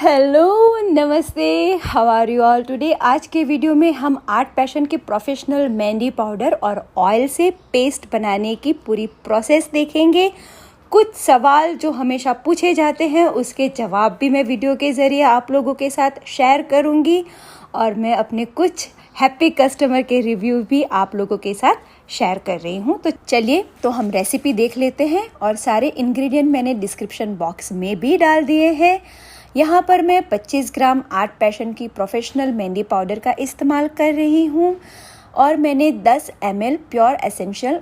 Hello, नमस्ते, how are you all today. आज के वीडियो में हम आर्ट पैशन के प्रोफेशनल मेहंदी पाउडर और ऑयल से पेस्ट बनाने की पूरी प्रोसेस देखेंगे। कुछ सवाल जो हमेशा पूछे जाते हैं उसके जवाब भी मैं वीडियो के ज़रिए आप लोगों के साथ शेयर करूंगी और मैं अपने कुछ हैप्पी कस्टमर के रिव्यू भी आप लोगों के साथ शेयर कर रही हूँ। तो चलिए तो हम रेसिपी देख लेते हैं और सारे इंग्रेडिएंट मैंने डिस्क्रिप्शन बॉक्स में भी डाल दिए हैं। यहाँ पर मैं 25 ग्राम आर्ट पैशन की प्रोफेशनल मेहंदी पाउडर का इस्तेमाल कर रही हूँ और मैंने 10 ml pure essential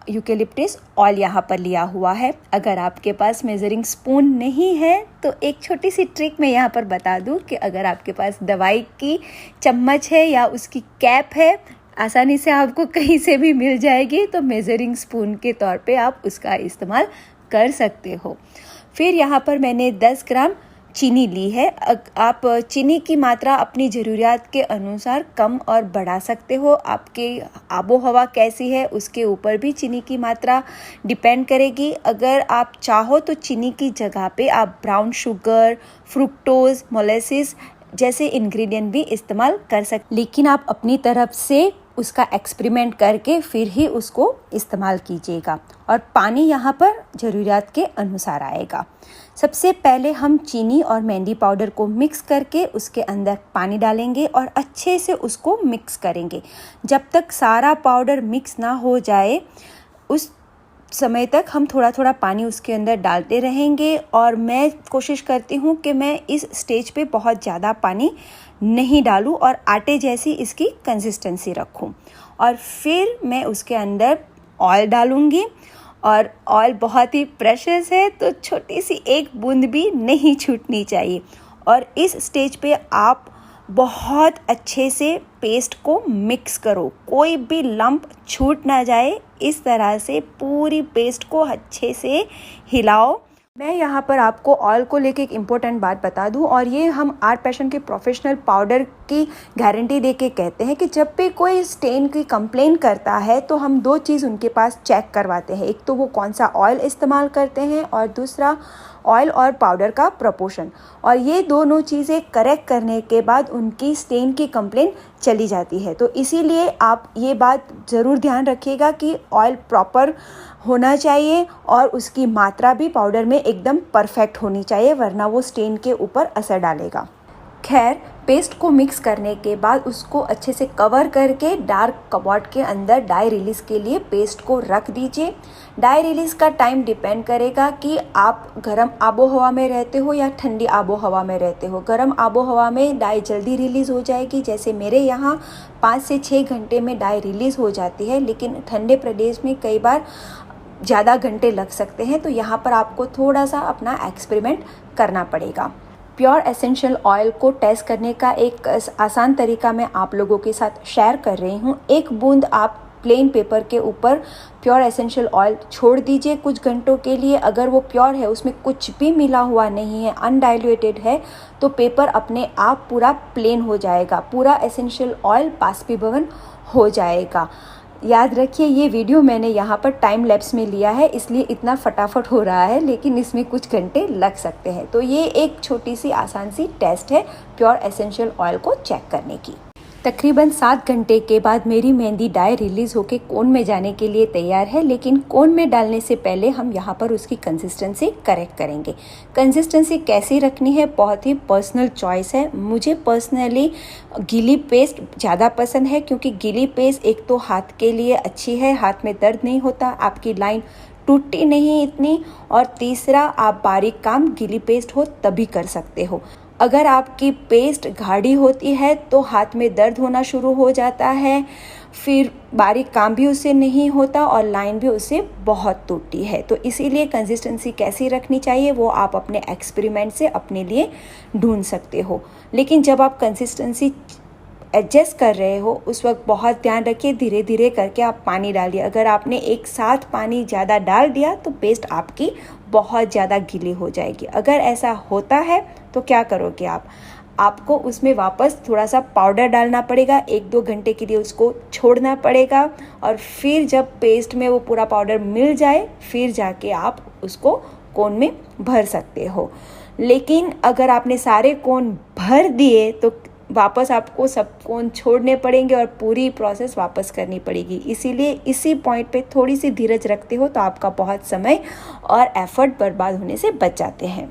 eucalyptus oil यहाँ पर लिया हुआ है। अगर आपके पास मेजरिंग स्पून नहीं है तो एक छोटी सी ट्रिक मैं यहाँ पर बता दूँ कि अगर आपके पास दवाई की चम्मच है या उसकी कैप है, आसानी से आपको कहीं से भी मिल जाएगी, तो मेजरिंग स्पून के तौर पे आप उसका इस्तेमाल कर सकते हो। फिर यहाँ पर मैंने 10 ग्राम चीनी ली है। आप चीनी की मात्रा अपनी ज़रूरियात के अनुसार कम और बढ़ा सकते हो। आपके आबो हवा कैसी है उसके ऊपर भी चीनी की मात्रा डिपेंड करेगी। अगर आप चाहो तो चीनी की जगह पे आप ब्राउन शुगर, फ्रुक्टोज, मोलेसिस जैसे इंग्रेडिएंट भी इस्तेमाल कर सकते, लेकिन आप अपनी तरफ से उसका एक्सपेरिमेंट करके फिर ही उसको इस्तेमाल कीजिएगा। और पानी यहाँ पर ज़रूरियात के अनुसार आएगा। सबसे पहले हम चीनी और मेहंदी पाउडर को मिक्स करके उसके अंदर पानी डालेंगे और अच्छे से उसको मिक्स करेंगे। जब तक सारा पाउडर मिक्स ना हो जाए उस समय तक हम थोड़ा थोड़ा पानी उसके अंदर डालते रहेंगे। और मैं कोशिश करती हूँ कि मैं इस स्टेज पे बहुत ज़्यादा पानी नहीं डालूँ और आटे जैसी इसकी कंसिस्टेंसी रखूँ। और फिर मैं उसके अंदर ऑयल डालूँगी और ऑयल बहुत ही प्रेशियस है तो छोटी सी एक बूंद भी नहीं छूटनी चाहिए। और इस स्टेज पे आप बहुत अच्छे से पेस्ट को मिक्स करो, कोई भी लंप छूट ना जाए। इस तरह से पूरी पेस्ट को अच्छे से हिलाओ। मैं यहाँ पर आपको ऑयल को लेके एक इम्पोर्टेंट बात बता दूँ, और ये हम आर्ट पैशन के प्रोफेशनल पाउडर की गारंटी दे के कहते हैं कि जब भी कोई स्टेन की कंप्लेन करता है तो हम दो चीज़ उनके पास चेक करवाते हैं। एक तो वो कौन सा ऑयल इस्तेमाल करते हैं और दूसरा ऑयल और पाउडर का प्रपोर्शन। और ये दोनों चीज़ें करेक्ट करने के बाद उनकी स्टेन की कंप्लेन चली जाती है। तो इसीलिए आप ये बात ज़रूर ध्यान रखिएगा कि ऑयल प्रॉपर होना चाहिए और उसकी मात्रा भी पाउडर में एकदम परफेक्ट होनी चाहिए, वरना वो स्टेन के ऊपर असर डालेगा। खैर, पेस्ट को मिक्स करने के बाद उसको अच्छे से कवर करके डार्क कबॉर्ड के अंदर डाई रिलीज़ के लिए पेस्ट को रख दीजिए। डाई रिलीज़ का टाइम डिपेंड करेगा कि आप गर्म आबो हवा में रहते हो या ठंडी आबो हवा में रहते हो। गर्म आबो हवा में डाई जल्दी रिलीज़ हो जाएगी, जैसे मेरे यहाँ 5 से 6 घंटे में डाई रिलीज़ हो जाती है, लेकिन ठंडे प्रदेश में कई बार ज़्यादा घंटे लग सकते हैं। तो यहाँ पर आपको थोड़ा सा अपना एक्सपेरिमेंट करना पड़ेगा। प्योर एसेंशियल ऑयल को टेस्ट करने का एक आसान तरीका मैं आप लोगों के साथ शेयर कर रही हूँ। एक बूंद आप प्लेन पेपर के ऊपर प्योर एसेंशियल ऑयल छोड़ दीजिए कुछ घंटों के लिए। अगर वो प्योर है, उसमें कुछ भी मिला हुआ नहीं है, अनडाइल्यूटेड है, तो पेपर अपने आप पूरा प्लेन हो जाएगा, पूरा एसेंशियल ऑयल बाष्पीभवन हो जाएगा। याद रखिए, ये वीडियो मैंने यहाँ पर टाइम लैप्स में लिया है, इसलिए इतना फटाफट हो रहा है, लेकिन इसमें कुछ घंटे लग सकते हैं। तो ये एक छोटी सी आसान सी टेस्ट है प्योर एसेंशियल ऑयल को चेक करने की। तकरीबन 7 घंटे के बाद मेरी मेहंदी डाई रिलीज़ होके कोन में जाने के लिए तैयार है, लेकिन कोन में डालने से पहले हम यहाँ पर उसकी कंसिस्टेंसी करेक्ट करेंगे। कंसिस्टेंसी कैसी रखनी है बहुत ही पर्सनल चॉइस है। मुझे पर्सनली गीली पेस्ट ज़्यादा पसंद है, क्योंकि गीली पेस्ट एक तो हाथ के लिए अच्छी है, हाथ में दर्द नहीं होता, आपकी लाइन टूटती नहीं इतनी, और तीसरा आप बारीक काम गीली पेस्ट हो तभी कर सकते हो। अगर आपकी पेस्ट गाढ़ी होती है तो हाथ में दर्द होना शुरू हो जाता है, फिर बारीक काम भी उससे नहीं होता और लाइन भी उससे बहुत टूटती है। तो इसीलिए कंसिस्टेंसी कैसी रखनी चाहिए वो आप अपने एक्सपेरिमेंट से अपने लिए ढूंढ सकते हो। लेकिन जब आप कंसिस्टेंसी एडजस्ट कर रहे हो उस वक्त बहुत ध्यान रखिए, धीरे धीरे करके आप पानी डालिए। अगर आपने एक साथ पानी ज़्यादा डाल दिया तो पेस्ट आपकी बहुत ज़्यादा गीली हो जाएगी। अगर ऐसा होता है तो क्या करोगे आपको उसमें वापस थोड़ा सा पाउडर डालना पड़ेगा, 1-2 घंटे के लिए उसको छोड़ना पड़ेगा, और फिर जब पेस्ट में वो पूरा पाउडर मिल जाए फिर जाके आप उसको कोन में भर सकते हो। लेकिन अगर आपने सारे कोन भर दिए तो वापस आपको सब कोन छोड़ने पड़ेंगे और पूरी प्रोसेस वापस करनी पड़ेगी। इसीलिए इसी पॉइंट पे थोड़ी सी धीरज रखते हो तो आपका बहुत समय और एफर्ट बर्बाद होने से बच जाते हैं।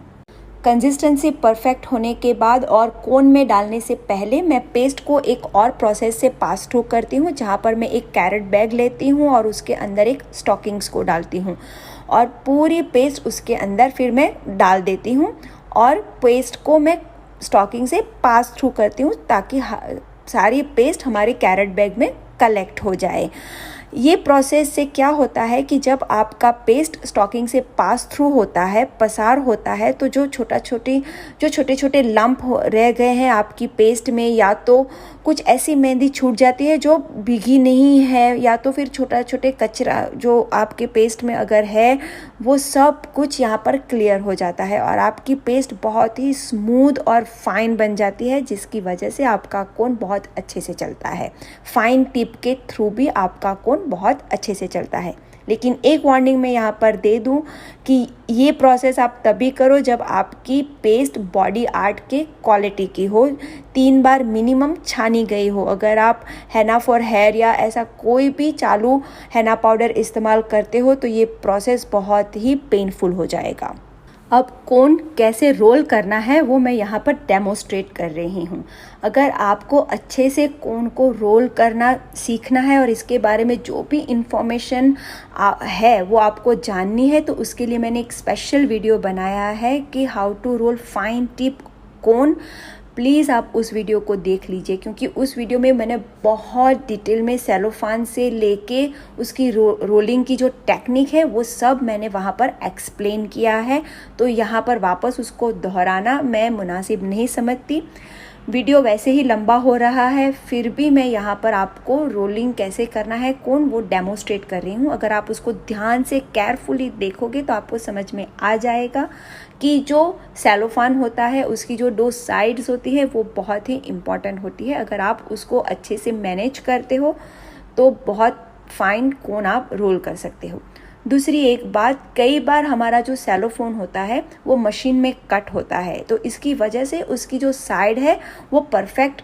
कंसिस्टेंसी परफेक्ट होने के बाद और कोन में डालने से पहले मैं पेस्ट को एक और प्रोसेस से पास थ्रू करती हूँ, जहाँ पर मैं एक कैरेट बैग लेती हूँ और उसके अंदर एक स्टॉकिंग्स को डालती हूँ और पूरी पेस्ट उसके अंदर फिर मैं डाल देती हूँ और पेस्ट को मैं स्टॉकिंग से पास थ्रू करती हूँ ताकि सारी पेस्ट हमारे कैरेट बैग में कलेक्ट हो जाए। ये प्रोसेस से क्या होता है कि जब आपका पेस्ट स्टॉकिंग से पास थ्रू होता है, पसार होता है, तो जो छोटे छोटे लंप रह गए हैं आपकी पेस्ट में, या तो कुछ ऐसी मेहंदी छूट जाती है जो भीगी नहीं है, या तो फिर छोटे कचरा जो आपके पेस्ट में अगर है वो सब कुछ यहाँ पर क्लियर हो जाता है और आपकी पेस्ट बहुत ही स्मूथ और फाइन बन जाती है, जिसकी वजह से आपका कोन बहुत अच्छे से चलता है। फाइन टिप के थ्रू भी आपका कोन बहुत अच्छे से चलता है। लेकिन एक वार्निंग मैं यहाँ पर दे दूँ कि ये प्रोसेस आप तभी करो जब आपकी पेस्ट बॉडी आर्ट के क्वालिटी की हो, 3 बार मिनिमम छानी गई हो। अगर आप हैना फॉर हेयर या ऐसा कोई भी चालू हैना पाउडर इस्तेमाल करते हो तो ये प्रोसेस बहुत ही पेनफुल हो जाएगा। अब कोन कैसे रोल करना है वो मैं यहाँ पर डेमोस्ट्रेट कर रही हूँ। अगर आपको अच्छे से कोन को रोल करना सीखना है और इसके बारे में जो भी इंफॉर्मेशन है वो आपको जाननी है, तो उसके लिए मैंने एक स्पेशल वीडियो बनाया है कि how to roll fine tip cone. Please आप उस वीडियो को देख लीजिए, क्योंकि उस वीडियो में मैंने बहुत डिटेल में सेलोफान से लेके उसकी रोलिंग की जो टेक्निक है वो सब मैंने वहाँ पर एक्सप्लेन किया है। तो यहाँ पर वापस उसको दोहराना मैं मुनासिब नहीं समझती। वीडियो वैसे ही लंबा हो रहा है, फिर भी मैं यहाँ पर आपको रोलिंग कैसे करना है कोन वो डेमोस्ट्रेट कर रही हूँ। अगर आप उसको ध्यान से केयरफुली देखोगे तो आपको समझ में आ जाएगा कि जो सेलोफान होता है उसकी जो 2 साइड्स होती है वो बहुत ही इम्पॉर्टेंट होती है। अगर आप उसको अच्छे से मैनेज करते हो तो बहुत फाइन कोन आप रोल कर सकते हो। दूसरी एक बात, कई बार हमारा जो सेलोफोन होता है वो मशीन में कट होता है, तो इसकी वजह से उसकी जो साइड है वो परफेक्ट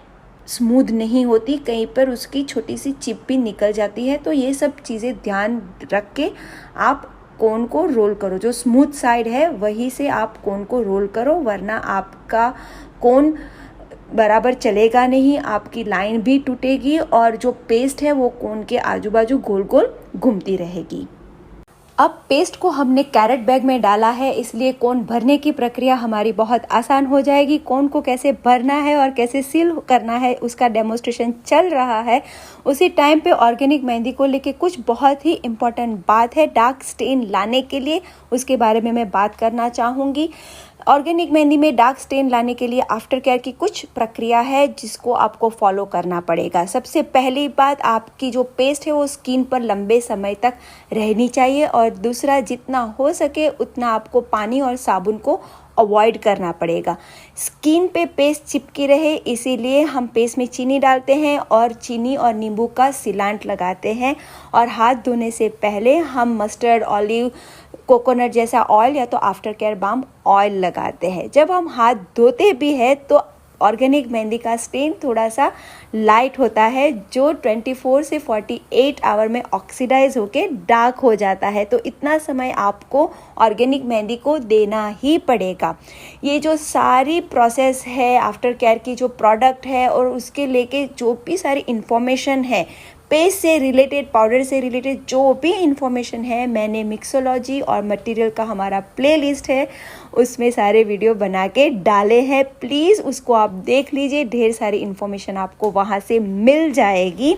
स्मूथ नहीं होती, कहीं पर उसकी छोटी सी चिप भी निकल जाती है। तो ये सब चीज़ें ध्यान रख के आप कोन को रोल करो। जो स्मूथ साइड है वहीं से आप कोन को रोल करो, वरना आपका कोन बराबर चलेगा नहीं, आपकी लाइन भी टूटेगी और जो पेस्ट है वो कोन के आजू बाजू गोल गोल घूमती रहेगी। अब पेस्ट को हमने कैरेट बैग में डाला है, इसलिए कोन भरने की प्रक्रिया हमारी बहुत आसान हो जाएगी। कोन को कैसे भरना है और कैसे सील करना है उसका डेमोस्ट्रेशन चल रहा है। उसी टाइम पे ऑर्गेनिक मेहंदी को लेके कुछ बहुत ही इम्पोर्टेंट बात है डार्क स्टेन लाने के लिए, उसके बारे में मैं बात करना चाहूँगी। ऑर्गेनिक मेहंदी में डार्क स्टेन लाने के लिए आफ्टर केयर की कुछ प्रक्रिया है जिसको आपको फॉलो करना पड़ेगा। सबसे पहली बात, आपकी जो पेस्ट है वो स्किन पर लंबे समय तक रहनी चाहिए, और दूसरा, जितना हो सके उतना आपको पानी और साबुन को अवॉइड करना पड़ेगा। स्किन पे पेस्ट चिपकी रहे इसीलिए हम पेस्ट में चीनी डालते हैं और चीनी और नींबू का सिलांट लगाते हैं, और हाथ धोने से पहले हम मस्टर्ड, ऑलिव, कोकोनट जैसा ऑयल या तो आफ्टर केयर बाम ऑयल लगाते हैं। जब हम हाथ धोते भी हैं तो ऑर्गेनिक मेहंदी का स्टेन थोड़ा सा लाइट होता है जो 24 से 48 आवर में ऑक्सीडाइज होके डार्क हो जाता है, तो इतना समय आपको ऑर्गेनिक मेहंदी को देना ही पड़ेगा। ये जो सारी प्रोसेस है, आफ्टर केयर की जो प्रोडक्ट है और उसके लेके जो भी सारी इंफॉर्मेशन है, पेस्ट से रिलेटेड, पाउडर से रिलेटेड जो भी इंफॉर्मेशन है, मैंने मिक्सोलॉजी और मटेरियल का हमारा प्लेलिस्ट है उसमें सारे वीडियो बना के डाले हैं। प्लीज़ उसको आप देख लीजिए, ढेर सारी इंफॉर्मेशन आपको वहाँ से मिल जाएगी।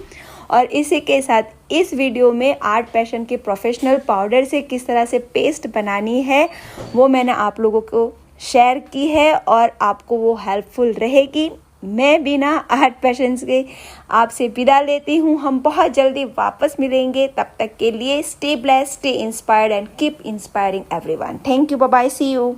और इसी के साथ इस वीडियो में आर्ट पैशन के प्रोफेशनल पाउडर से किस तरह से पेस्ट बनानी है वो मैंने आप लोगों को शेयर की है और आपको वो हेल्पफुल रहेगी। मैं बिना आर्ट पैशंस के आपसे विदा लेती हूँ। हम बहुत जल्दी वापस मिलेंगे, तब तक के लिए stay blessed, stay inspired and keep inspiring everyone. Thank you, bye bye, see you.